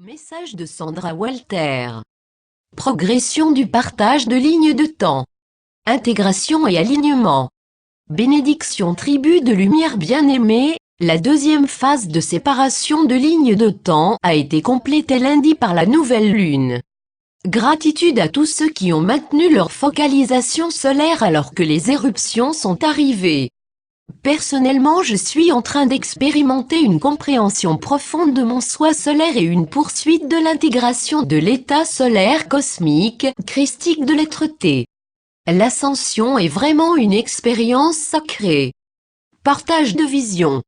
Message de Sandra Walter. Progression du partage de lignes de temps. Intégration et alignement. Bénédiction tribu de lumière bien-aimée, la deuxième phase de séparation de lignes de temps a été complétée lundi par la nouvelle lune. Gratitude à tous ceux qui ont maintenu leur focalisation solaire alors que les éruptions sont arrivées. Personnellement, je suis en train d'expérimenter une compréhension profonde de mon soi solaire et une poursuite de l'intégration de l'état solaire cosmique, christique de l'être-té. L'ascension est vraiment une expérience sacrée. Partage de visions.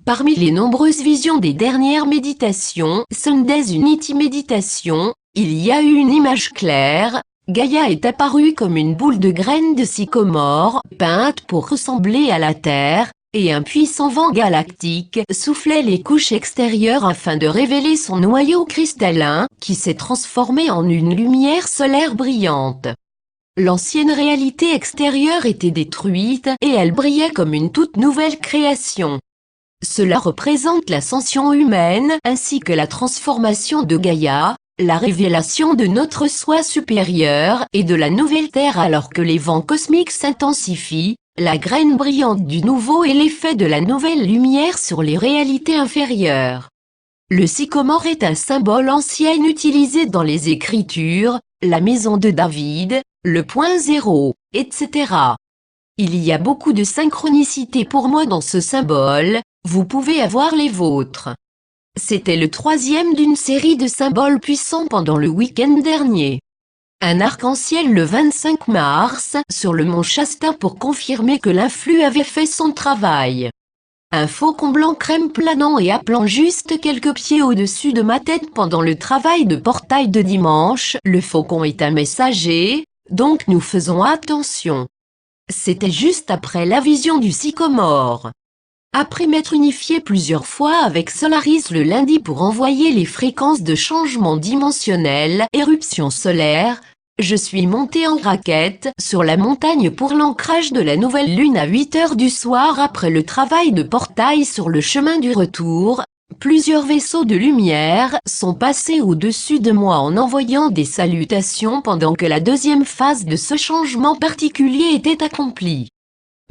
Parmi les nombreuses visions des dernières méditations, Sundays Unity Méditation, il y a eu une image claire. Gaïa est apparue comme une boule de graines de sycomore, peinte pour ressembler à la Terre, et un puissant vent galactique soufflait les couches extérieures afin de révéler son noyau cristallin, qui s'est transformé en une lumière solaire brillante. L'ancienne réalité extérieure était détruite et elle brillait comme une toute nouvelle création. Cela représente l'ascension humaine ainsi que la transformation de Gaïa, la révélation de notre soi supérieur et de la nouvelle Terre alors que les vents cosmiques s'intensifient, la graine brillante du nouveau est l'effet de la nouvelle lumière sur les réalités inférieures. Le sycomore est un symbole ancien utilisé dans les Écritures, la maison de David, le point zéro, etc. Il y a beaucoup de synchronicité pour moi dans ce symbole, vous pouvez avoir les vôtres. C'était le troisième d'une série de symboles puissants pendant le week-end dernier. Un arc-en-ciel le 25 mars sur le mont Shasta pour confirmer que l'influx avait fait son travail. Un faucon blanc crème planant et appelant juste quelques pieds au-dessus de ma tête pendant le travail de portail de dimanche. Le faucon est un messager, donc nous faisons attention. C'était juste après la vision du sycomore. Après m'être unifié plusieurs fois avec Solaris le lundi pour envoyer les fréquences de changement dimensionnel, éruption solaire, je suis monté en raquette sur la montagne pour l'ancrage de la nouvelle lune à 8 heures du soir après le travail de portail sur le chemin du retour. Plusieurs vaisseaux de lumière sont passés au-dessus de moi en envoyant des salutations pendant que la deuxième phase de ce changement particulier était accomplie.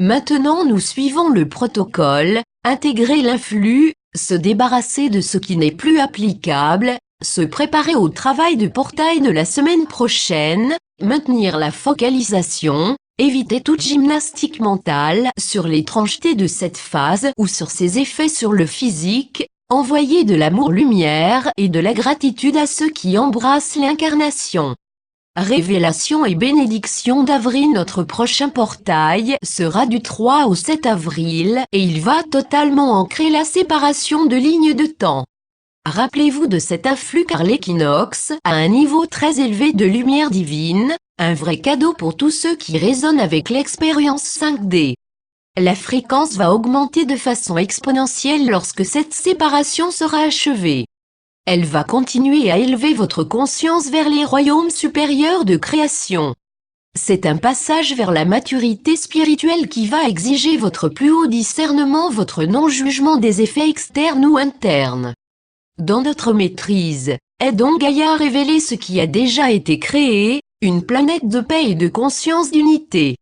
Maintenant nous suivons le protocole, intégrer l'influx, se débarrasser de ce qui n'est plus applicable, se préparer au travail de portail de la semaine prochaine, maintenir la focalisation, éviter toute gymnastique mentale sur l'étrangeté de cette phase ou sur ses effets sur le physique, envoyer de l'amour-lumière et de la gratitude à ceux qui embrassent l'incarnation. Révélation et bénédiction d'avril. Notre prochain portail sera du 3 au 7 avril et il va totalement ancrer la séparation de lignes de temps. Rappelez-vous de cet influx car l'équinoxe a un niveau très élevé de lumière divine, un vrai cadeau pour tous ceux qui résonnent avec l'expérience 5D. La fréquence va augmenter de façon exponentielle lorsque cette séparation sera achevée. Elle va continuer à élever votre conscience vers les royaumes supérieurs de création. C'est un passage vers la maturité spirituelle qui va exiger votre plus haut discernement, votre non-jugement des effets externes ou internes. Dans notre maîtrise, aidons Gaïa à révéler ce qui a déjà été créé, une planète de paix et de conscience d'unité.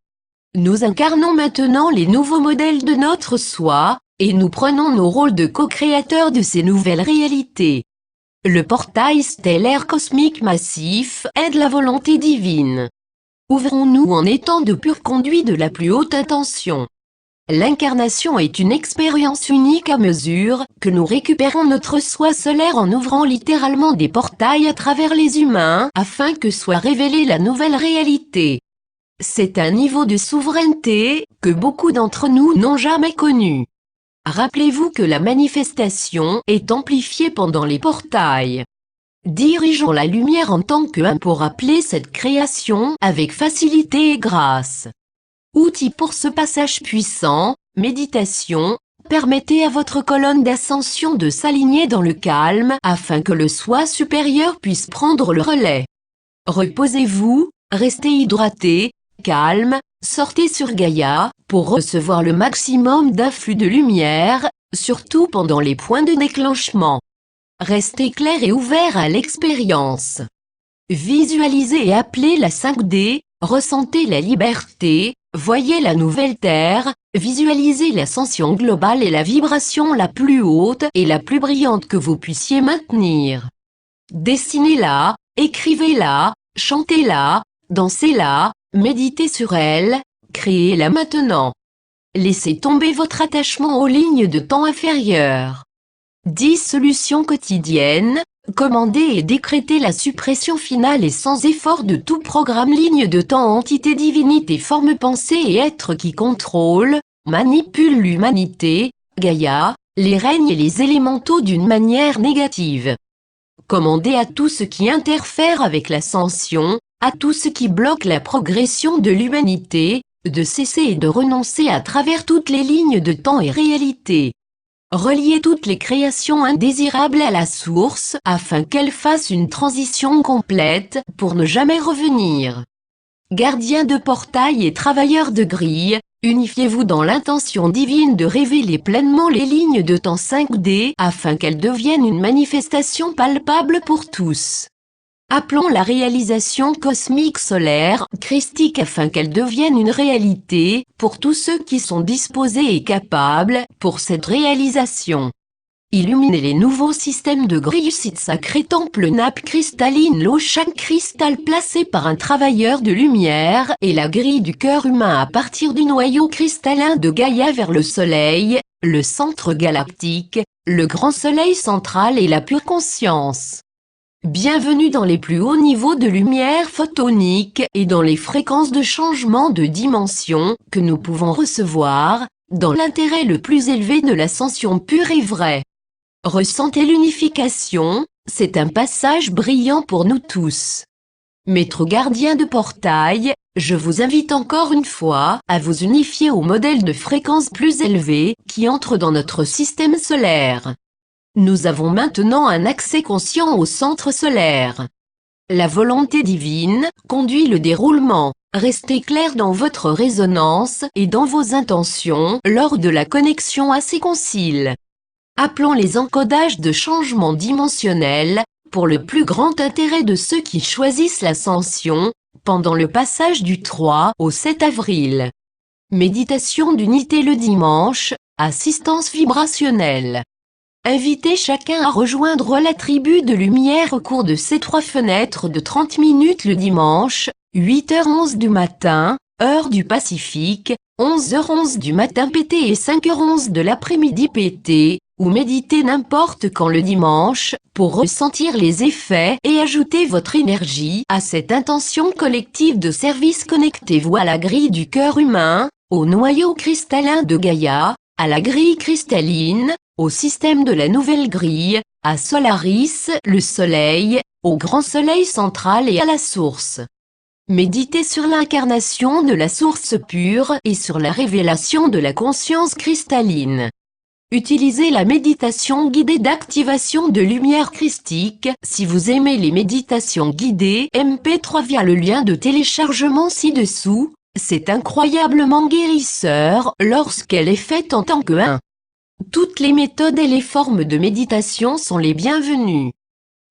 Nous incarnons maintenant les nouveaux modèles de notre soi, et nous prenons nos rôles de co-créateurs de ces nouvelles réalités. Le portail stellaire cosmique massif aide la volonté divine. Ouvrons-nous en étant de purs conduits de la plus haute intention. L'incarnation est une expérience unique à mesure que nous récupérons notre soi solaire en ouvrant littéralement des portails à travers les humains afin que soit révélée la nouvelle réalité. C'est un niveau de souveraineté que beaucoup d'entre nous n'ont jamais connu. Rappelez-vous que la manifestation est amplifiée pendant les portails. Dirigeons la lumière en tant qu'un pour appeler cette création avec facilité et grâce. Outil pour ce passage puissant, méditation, permettez à votre colonne d'ascension de s'aligner dans le calme afin que le soi supérieur puisse prendre le relais. Reposez-vous, restez hydraté, calme, sortez sur Gaïa pour recevoir le maximum d'influx de lumière, surtout pendant les points de déclenchement. Restez clair et ouvert à l'expérience. Visualisez et appelez la 5D, ressentez la liberté, voyez la nouvelle Terre, visualisez l'ascension globale et la vibration la plus haute et la plus brillante que vous puissiez maintenir. Dessinez-la, écrivez-la, chantez-la, dansez-la, méditez sur elle, créez-la maintenant. Laissez tomber votre attachement aux lignes de temps inférieures. 10 solutions quotidiennes. Commandez et décrétez la suppression finale et sans effort de tout programme ligne de temps, entité, divinité, forme, pensée et être qui contrôle, manipule l'humanité, Gaïa, les règnes et les élémentaux d'une manière négative. Commandez à tout ce qui interfère avec l'ascension, à tout ce qui bloque la progression de l'humanité, de cesser et de renoncer à travers toutes les lignes de temps et réalité. Reliez toutes les créations indésirables à la source afin qu'elles fassent une transition complète pour ne jamais revenir. Gardiens de portail et travailleurs de grille, unifiez-vous dans l'intention divine de révéler pleinement les lignes de temps 5D afin qu'elles deviennent une manifestation palpable pour tous. Appelons la réalisation cosmique solaire, christique afin qu'elle devienne une réalité, pour tous ceux qui sont disposés et capables, pour cette réalisation. Illuminez les nouveaux systèmes de grille site sacré temple nappe cristalline l'eau chaque cristal placé par un travailleur de lumière et la grille du cœur humain à partir du noyau cristallin de Gaïa vers le soleil, le centre galactique, le grand soleil central et la pure conscience. Bienvenue dans les plus hauts niveaux de lumière photonique et dans les fréquences de changement de dimension que nous pouvons recevoir, dans l'intérêt le plus élevé de l'ascension pure et vraie. Ressentez l'unification, c'est un passage brillant pour nous tous. Maître gardien de portail, je vous invite encore une fois à vous unifier au modèle de fréquence plus élevé qui entre dans notre système solaire. Nous avons maintenant un accès conscient au centre solaire. La volonté divine conduit le déroulement. Restez clair dans votre résonance et dans vos intentions lors de la connexion à ces conciles. Appelons les encodages de changement dimensionnel pour le plus grand intérêt de ceux qui choisissent l'ascension pendant le passage du 3 au 7 avril. Méditation d'unité le dimanche, assistance vibrationnelle. Invitez chacun à rejoindre la tribu de lumière au cours de ces 3 fenêtres de 30 minutes le dimanche, 8h11 du matin, heure du Pacifique, 11h11 du matin PT et 5h11 de l'après-midi PT, ou méditez n'importe quand le dimanche, pour ressentir les effets et ajouter votre énergie à cette intention collective de service. Connectez-vous à la grille du cœur humain, au noyau cristallin de Gaïa, à la grille cristalline, au système de la nouvelle grille, à Solaris, le soleil, au grand soleil central et à la source. Méditez sur l'incarnation de la source pure et sur la révélation de la conscience cristalline. Utilisez la méditation guidée d'activation de lumière christique si vous aimez les méditations guidées MP3 via le lien de téléchargement ci-dessous. C'est incroyablement guérisseur lorsqu'elle est faite en tant que un. Toutes les méthodes et les formes de méditation sont les bienvenues.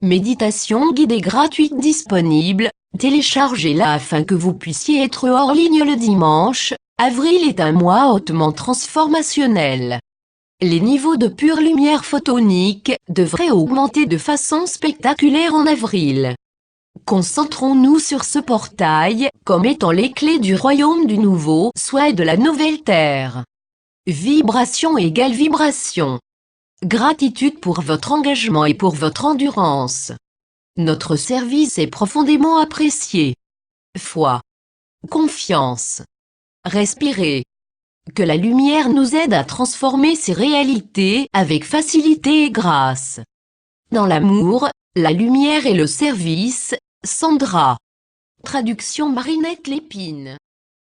Méditation guidée gratuite disponible, téléchargez-la afin que vous puissiez être hors ligne le dimanche. Avril est un mois hautement transformationnel. Les niveaux de pure lumière photonique devraient augmenter de façon spectaculaire en avril. Concentrons-nous sur ce portail comme étant les clés du royaume du nouveau, soit de la nouvelle terre. Vibration égale vibration. Gratitude pour votre engagement et pour votre endurance. Notre service est profondément apprécié. Foi. Confiance. Respirez. Que la lumière nous aide à transformer ces réalités avec facilité et grâce. Dans l'amour, la lumière et le service, Sandra. Traduction Marinette Lépine.